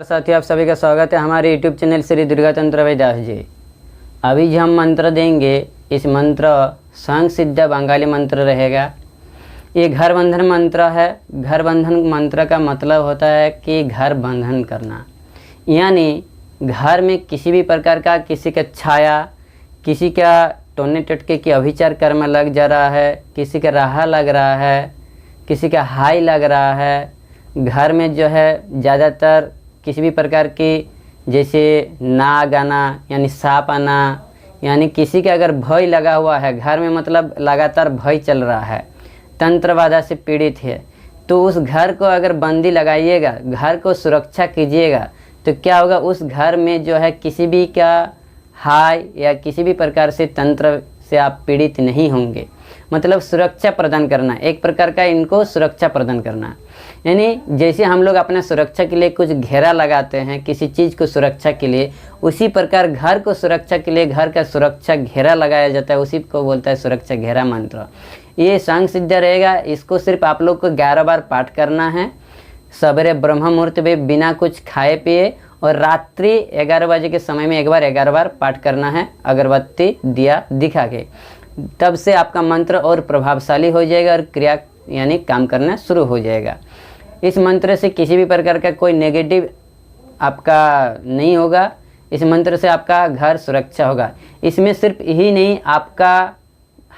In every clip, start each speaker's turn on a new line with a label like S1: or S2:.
S1: साथियों, आप सभी का स्वागत है हमारे यूट्यूब चैनल श्री दुर्गा तंत्र वैदास जी। अभी जो हम मंत्र देंगे, इस मंत्र संग सिद्ध बंगाली मंत्र रहेगा। ये घर बंधन मंत्र है। घर बंधन मंत्र का मतलब होता है कि घर बंधन करना, यानी घर में किसी भी प्रकार का किसी का छाया, किसी का टोने टटके की अभिचार कर्म लग जा रहा है, किसी का राहा लग रहा है, किसी का हाई लग रहा है, घर में जो है ज़्यादातर किसी भी प्रकार की जैसे नाग आना यानी सांप आना, यानी किसी का अगर भय लगा हुआ है घर में, मतलब लगातार भय चल रहा है, तंत्र बाधा से पीड़ित है, तो उस घर को अगर बंदी लगाइएगा, घर को सुरक्षा कीजिएगा, तो क्या होगा, उस घर में जो है किसी भी का हाय या किसी भी प्रकार से तंत्र से आप पीड़ित नहीं होंगे। मतलब सुरक्षा प्रदान करना, एक प्रकार का इनको सुरक्षा प्रदान करना, यानी जैसे हम लोग अपने सुरक्षा के लिए कुछ घेरा लगाते हैं किसी चीज़ को सुरक्षा के लिए, उसी प्रकार घर को सुरक्षा के लिए घर का सुरक्षा घेरा लगाया जाता है, उसी को बोलता है सुरक्षा घेरा मंत्र। ये संग सिद्ध रहेगा। इसको सिर्फ आप लोग को 11 बार पाठ करना है, सवेरे ब्रह्म मुहूर्त में बिना कुछ खाए पिए, और रात्रि 11 बजे के समय में एक बार 11 बार पाठ करना है, अगरबत्ती दिया दिखा के। तब से आपका मंत्र और प्रभावशाली हो जाएगा और क्रिया यानी काम करना शुरू हो जाएगा। इस मंत्र से किसी भी प्रकार का कोई नेगेटिव आपका नहीं होगा। इस मंत्र से आपका घर सुरक्षा होगा। इसमें सिर्फ यही नहीं, आपका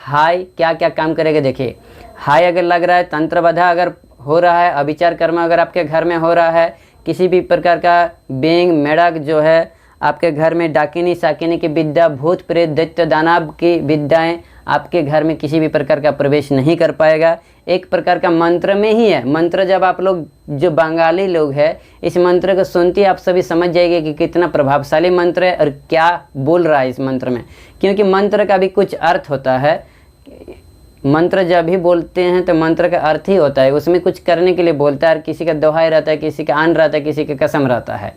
S1: हाय क्या क्या काम करेगा। देखिए, हाय अगर लग रहा है, तंत्र बाधा अगर हो रहा है, अभिचार कर्म अगर आपके घर में हो रहा है, किसी भी प्रकार का बेंग मेढक जो है आपके घर में, डाकिनी साकिनी की विद्या, भूत प्रेत दैत्य दानव की विद्याएं आपके घर में किसी भी प्रकार का प्रवेश नहीं कर पाएगा। एक प्रकार का मंत्र में ही है। मंत्र जब आप लोग जो बंगाली लोग हैं इस मंत्र को सुनते ही आप सभी समझ जाएंगे कि कितना प्रभावशाली मंत्र है और क्या बोल रहा है इस मंत्र में, क्योंकि मंत्र का भी कुछ अर्थ होता है। मंत्र जब भी बोलते हैं तो मंत्र का अर्थ ही होता है, उसमें कुछ करने के लिए बोलता है। किसी का दोहाई रहता है, किसी का अन्न रहता है, किसी का कसम रहता है,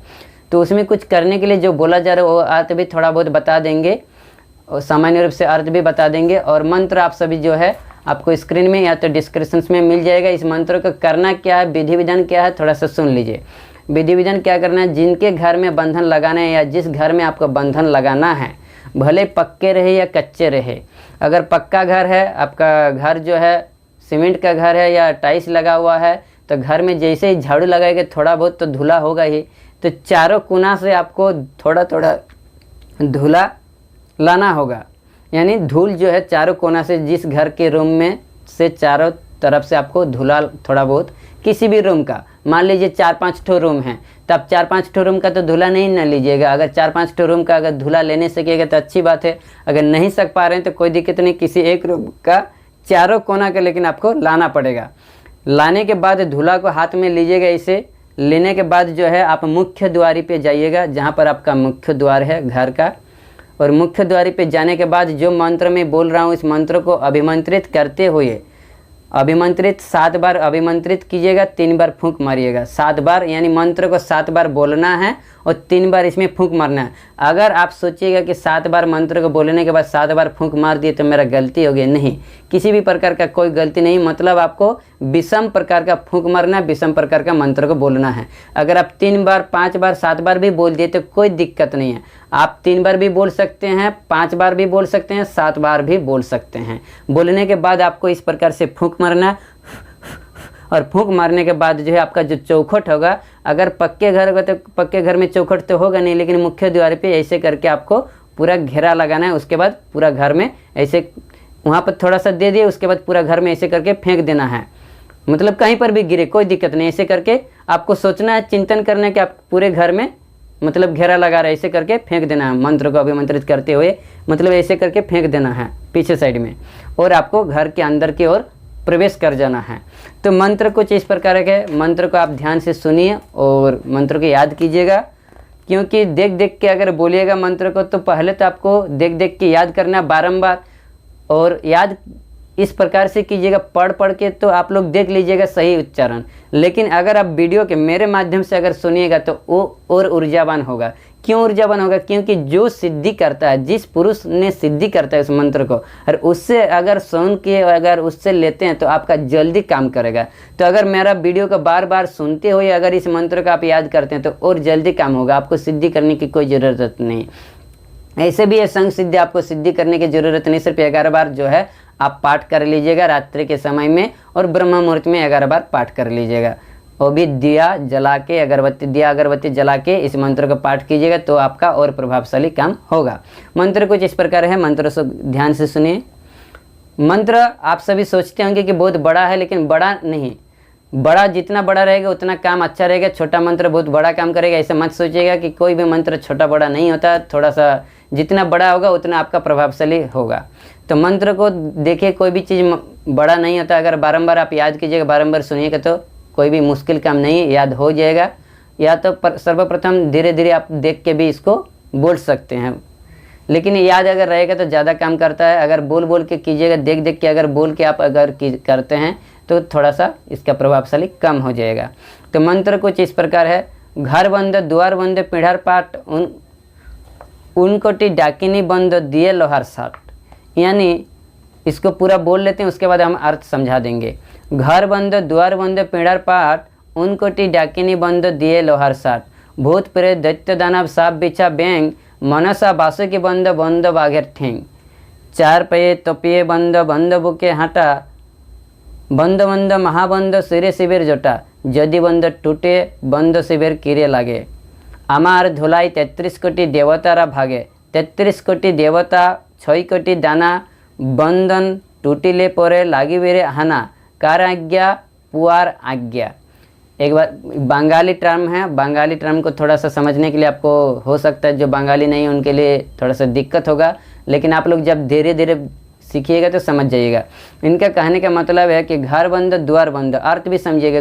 S1: तो उसमें कुछ करने के लिए जो बोला जा रहा है वो अर्थ भी थोड़ा बहुत बता देंगे और सामान्य रूप से अर्थ भी बता देंगे। और मंत्र आप सभी जो है आपको स्क्रीन में या तो डिस्क्रिप्शन में मिल जाएगा। इस मंत्र को करना क्या है, विधि विधान क्या है, थोड़ा सा सुन लीजिए। विधि विधान क्या करना है, जिनके घर में बंधन लगाना है या जिस घर में आपको बंधन लगाना है, भले पक्के रहे या कच्चे रहे। अगर पक्का घर है, आपका घर जो है सीमेंट का घर है या टाइल्स लगा हुआ है, तो घर में जैसे ही झाड़ू लगाएंगे थोड़ा बहुत तो धूला होगा ही, तो चारों कोना से आपको थोड़ा थोड़ा धूला लाना होगा। यानी धूल जो है चारों कोना से, जिस घर के रूम में से चारों तरफ से आपको धूला थोड़ा बहुत, किसी भी रूम का, मान लीजिए 4-5 ठो रूम है, तब 4-5 ठो रूम का तो धूला नहीं ना लीजिएगा। अगर 4-5 ठो रूम का अगर धूला लेने सकेगा तो अच्छी बात है, अगर नहीं सक पा रहे हैं तो कोई दिक्कत नहीं, किसी एक रूम का चारों कोना का लेकिन आपको लाना पड़ेगा। लाने के बाद धूला को हाथ में लीजिएगा। इसे लेने के बाद जो है आप मुख्य द्वारी पे जाइएगा, जहाँ पर आपका मुख्य द्वार है घर का, और मुख्य द्वारी पे जाने के बाद जो मंत्र मैं बोल रहा हूँ इस मंत्र को अभिमंत्रित करते हुए, अभिमंत्रित 7 बार अभिमंत्रित कीजिएगा, 3 बार फूंक मारिएगा। 7 बार यानी मंत्र को 7 बार बोलना है और 3 बार इसमें फूंक मारना है। अगर आप सोचिएगा कि 7 बार मंत्र को बोलने के बाद 7 बार फूंक मार दिए तो मेरा गलती हो गई, नहीं, किसी भी प्रकार का कोई गलती नहीं। मतलब आपको विषम प्रकार का फूंक मारना है, विषम प्रकार का मंत्र को बोलना है। अगर आप 3 बार 5 बार 7 बार भी बोल दिए तो कोई दिक्कत नहीं है। आप 3 बार भी बोल सकते हैं, 5 बार भी बोल सकते हैं, 7 बार भी बोल सकते हैं। बोलने के बाद आपको इस प्रकार से फूंक मारना, और फूंक मारने के बाद जो है आपका जो चौखट होगा, अगर पक्के घर होगा तो पक्के घर में चौखट तो होगा नहीं, लेकिन मुख्य द्वार पे ऐसे करके आपको पूरा घेरा लगाना है। उसके बाद पूरा घर में ऐसे वहाँ पर थोड़ा सा दे दिए, उसके बाद पूरा घर में ऐसे करके फेंक देना है। मतलब कहीं पर भी गिरे कोई दिक्कत नहीं, ऐसे करके आपको सोचना है, चिंतन करना है कि आप पूरे घर में मतलब घेरा लगा रहे, ऐसे करके फेंक देना है। मंत्र को अभिमंत्रित करते हुए मतलब ऐसे करके फेंक देना है पीछे साइड में, और आपको घर के अंदर की ओर प्रवेश कर जाना है। तो मंत्र कुछ इस प्रकार के, मंत्र को आप ध्यान से सुनिए और मंत्र को याद कीजिएगा, क्योंकि देख देख के अगर बोलिएगा मंत्र को तो पहले तो आपको देख देख के याद करना बारंबार, और याद इस प्रकार से कीजिएगा, पढ़ पढ़ के तो आप लोग देख लीजिएगा सही उच्चारण, लेकिन अगर आप वीडियो के मेरे माध्यम से अगर सुनिएगा तो वो और ऊर्जावान होगा, क्यों ऊर्जावान होगा? क्योंकि जो सिद्धि करता है, जिस पुरुष ने सिद्धि करता है उस मंत्र को, और उससे अगर सुन के अगर उससे लेते हैं तो आपका जल्दी काम करेगा। तो अगर मेरा वीडियो को बार बार सुनते हुए अगर इस मंत्र को आप याद करते हैं तो और जल्दी काम होगा, आपको सिद्धि करने की कोई ज़रूरत नहीं। ऐसे भी ये संग सिद्धि आपको सिद्धि करने की ज़रूरत नहीं, सिर्फ 11 बार जो है आप पाठ कर लीजिएगा रात्रि के समय में, और ब्रह्म मुहूर्त में 11 बार पाठ कर लीजिएगा। वो भी दिया जला के, अगरबत्ती जला के इस मंत्र को पाठ कीजिएगा तो आपका और प्रभावशाली काम होगा। मंत्र कुछ इस प्रकार है, मंत्र से ध्यान से सुनिए। मंत्र आप सभी सोचते होंगे कि बहुत बड़ा है, लेकिन बड़ा नहीं। बड़ा जितना बड़ा रहेगा उतना काम अच्छा रहेगा। छोटा मंत्र बहुत बड़ा काम करेगा, ऐसा मत सोचिएगा कि कोई भी मंत्र छोटा बड़ा नहीं होता। थोड़ा सा जितना बड़ा होगा उतना आपका प्रभावशाली होगा। तो मंत्र को देखिए, कोई भी चीज़ बड़ा नहीं होता। अगर बारंबार आप याद कीजिएगा, बारंबार सुनिएगा तो कोई भी मुश्किल काम नहीं, याद हो जाएगा। या तो सर्वप्रथम धीरे धीरे आप देख के भी इसको बोल सकते हैं, लेकिन याद अगर रहेगा तो ज़्यादा काम करता है। अगर बोल बोल के कीजिएगा, देख देख के अगर बोल के आप अगर करते हैं तो थोड़ा सा इसका प्रभावशाली कम हो जाएगा। तो मंत्र कुछ इस प्रकार है। घर बंद द्वार बंद पीढ़ार पाट उनकोटी डाकिनी बंद दिए लोहार साट। यानी इसको पूरा बोल लेते हैं, उसके बाद हम अर्थ समझा देंगे। घर बंद द्वार बंद पीढ़ार पाट उनकोटी डाकिनी बंद दिए लोहार साट। भूत प्रेत दैत्य दानव साप बिच्छा बैंग मनसा बासुकी बंद बंद बाघेर ठेंग। चार पे तपिए बंद बंद बुके हाटा बंद बंद महाबंद सिरे शिविर जटा। यदि बंद टूटे बंद शिविर किरे लागे। आमार धुलाई 33 कोटी देवतारा भागे। 33 कोटी देवता 6 कोटी दाना बंधन टूटिले परे लागी बेरे हाना। कार आज्ञा पुआर आज्ञा। एक बार बंगाली टर्म है, बंगाली टर्म को थोड़ा सा समझने के लिए आपको हो सकता है जो बंगाली नहीं है उनके लिए थोड़ा सा दिक्कत होगा, लेकिन आप लोग जब धीरे धीरे सीखिएगा तो समझ जाइएगा। इनका कहने का मतलब है कि घर बंद द्वार बंद, अर्थ भी समझिएगा।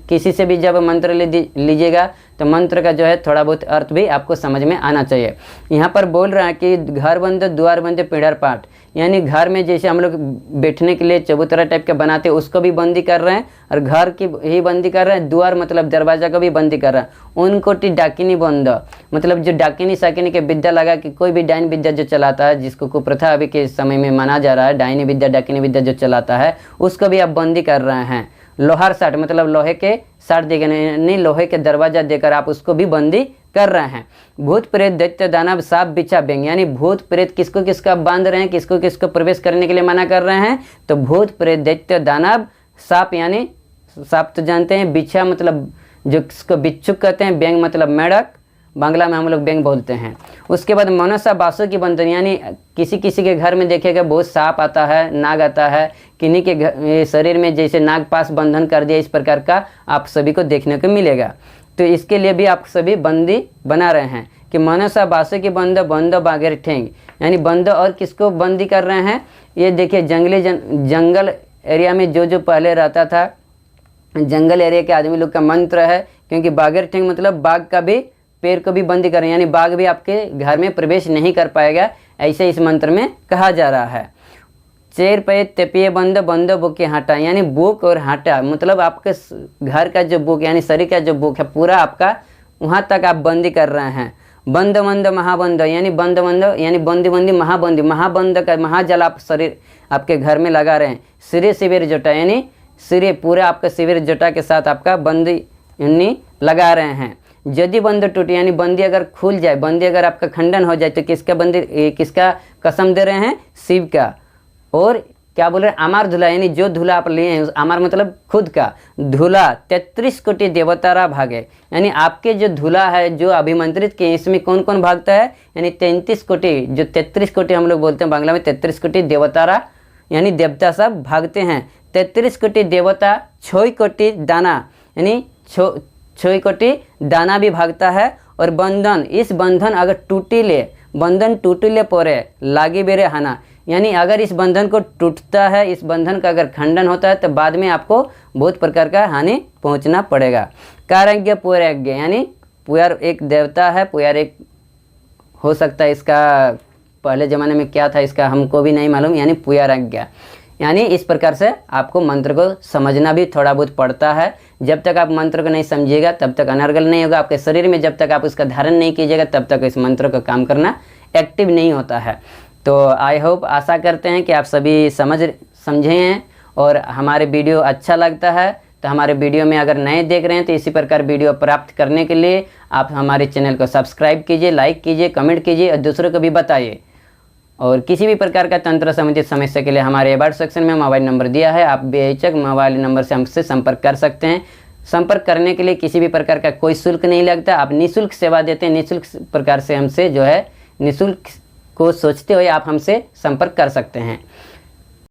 S1: किसी से भी जब मंत्र लीजिएगा तो मंत्र का जो है थोड़ा बहुत अर्थ भी आपको समझ में आना चाहिए। यहाँ पर बोल रहा है कि घर बंद द्वार बंद पीढ़ार पाट, यानी घर में जैसे हम लोग बैठने के लिए चबूतरा टाइप का बनाते हैं उसको भी बंदी कर रहे हैं, और घर की ही बंदी कर रहे हैं। द्वार मतलब दरवाजा को भी बंदी कर रहा है। उनकोटी डाकिनी बंद मतलब जो डाकिनी साकिनी के विद्या लगा कि कोई भी डायन विद्या जो चलाता है, जिसको कुप्रथा अभी के समय में माना जा रहा है, डायनी विद्या डाकिनी विद्या जो चलाता है उसको भी आप बंदी कर रहे हैं। लोहार साट मतलब लोहे के साट देकर, नहीं लोहे के दरवाजा देकर आप उसको भी बंदी कर रहे हैं। भूत प्रेत दैत्य दानव साप बिच्छा बैंग, यानी भूत प्रेत किसको किसका बांध रहे हैं, किसको किसको प्रवेश करने के लिए मना कर रहे हैं। तो भूत प्रेत दैत्य दानव साप, यानी साप तो जानते हैं, बिच्छा मतलब जो किसको बिच्छू कहते हैं, बैंग मतलब मेढक, बांग्ला में हम लोग बैंग बोलते हैं। उसके बाद मनसा बासु की बंधन, यानी किसी किसी के घर में देखेगा बहुत सांप आता है, नाग आता है, किन्हीं के शरीर में जैसे नाग पास बंधन कर दिया, इस प्रकार का आप सभी को देखने को मिलेगा। तो इसके लिए भी आप सभी बंदी बना रहे हैं कि मनसा बासु की बंद बंद बागेर ठेंग, यानी बंद और किसको बंदी कर रहे हैं। ये देखिए जंगल एरिया में जो पहले रहता था, जंगल एरिया के आदमी लोग का मंत्र है, क्योंकि बागेर ठेंग मतलब बाघ का भी पैर को भी बंदी कर रहे हैं, यानी बाघ भी आपके घर में प्रवेश नहीं कर पाएगा, ऐसे इस मंत्र में कहा जा रहा है। चेर पे तेपिए बंद बंद बुके हाटा, यानी बुक और हाटा मतलब आपके घर का जो बुक यानी शरीर का जो बुक है पूरा आपका वहाँ तक आप बंदी कर रहे हैं। बंद बंद महाबंद, यानी बंद बंद यानी बंदी बंदी महाबंदी, महाबंद का महाजल आप शरीर आपके घर में लगा रहे हैं। सिरे शिविर जटा, यानी सिरे पूरा आपका शिविर जटा के साथ आपका बंदी यानी लगा रहे हैं। यदि बंद टूटे, यानी बंदी अगर खुल जाए, बंदी अगर आपका खंडन हो जाए तो किसका बंदी, किसका कसम दे रहे हैं, शिव का। और क्या बोल रहे हैं, अमार धुला, यानी जो धुला आप लिए हैं, अमार मतलब खुद का धुला 33 कोटि देवतारा भागे, यानी आपके जो धुला है जो अभिमंत्रित किए इसमें कौन कौन भागता है, यानी 33 कोटि, जो 33 कोटि हम लोग बोलते हैं बांग्ला में 33 कोटि देवतारा, यानी देवता सब भागते हैं। 33 कोटि देवता 6 कोटि दाना, यानी 6 कोटि दाना भी भागता है। और बंधन, इस बंधन अगर टूटिले, बंधन टूटिले परे लागी बेरे हाना, यानी अगर इस बंधन को टूटता है, इस बंधन का अगर खंडन होता है तो बाद में आपको बहुत प्रकार का हानि पहुंचना पड़ेगा। कारज्ञ पुयारज्ञ, यानी पुयार एक देवता है, पुयार एक हो सकता है, इसका पहले ज़माने में क्या था इसका हमको भी नहीं मालूम, यानी पुयारज्ञ, यानी इस प्रकार से आपको मंत्र को समझना भी थोड़ा बहुत पड़ता है। जब तक आप मंत्र को नहीं समझिएगा तब तक अनर्गल नहीं होगा आपके शरीर में, जब तक आप उसका धारण नहीं कीजिएगा तब तक इस मंत्र का काम करना एक्टिव नहीं होता है। तो आई होप, आशा करते हैं कि आप सभी समझे हैं और हमारे वीडियो अच्छा लगता है। तो हमारे वीडियो में अगर नए देख रहे हैं तो इसी प्रकार वीडियो प्राप्त करने के लिए आप हमारे चैनल को सब्सक्राइब कीजिए, लाइक कीजिए, कमेंट कीजिए और दूसरों को भी बताइए। और किसी भी प्रकार का तंत्र संबंधित समस्या के लिए हमारे अबाउट सेक्शन में मोबाइल नंबर दिया है, आप बेहिचक मोबाइल नंबर से हमसे संपर्क कर सकते हैं। संपर्क करने के लिए किसी भी प्रकार का कोई शुल्क नहीं लगता, आप निःशुल्क सेवा देते हैं। निःशुल्क प्रकार से हमसे जो है निःशुल्क को सोचते हुए आप हमसे संपर्क कर सकते हैं।